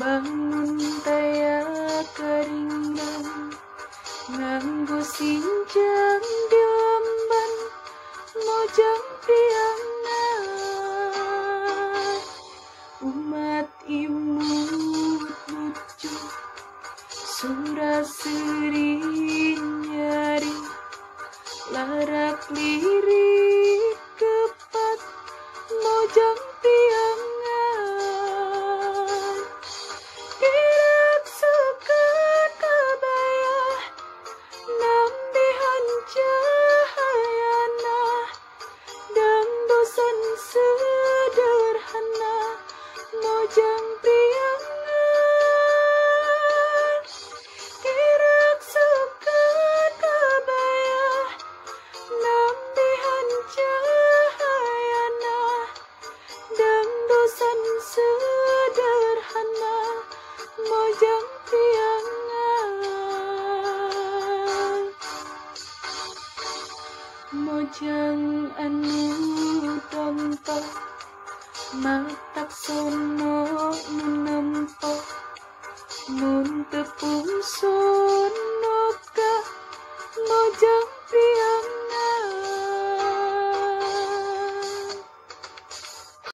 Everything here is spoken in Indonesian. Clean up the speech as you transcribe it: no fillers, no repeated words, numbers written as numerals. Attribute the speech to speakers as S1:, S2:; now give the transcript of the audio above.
S1: bangun taya keringan nganggo sinjang diamban mojang priangan umat imut lucu suraseri nyari larak lirik kepat mojang piangan irak suket kabayah nambihan cahayana dan dosan sederhana mojang priangan irak suket kabayah nambihan cahayana dan dosan sederhana mojang priangan mojang anu dompo matak sono nunempo mun tepu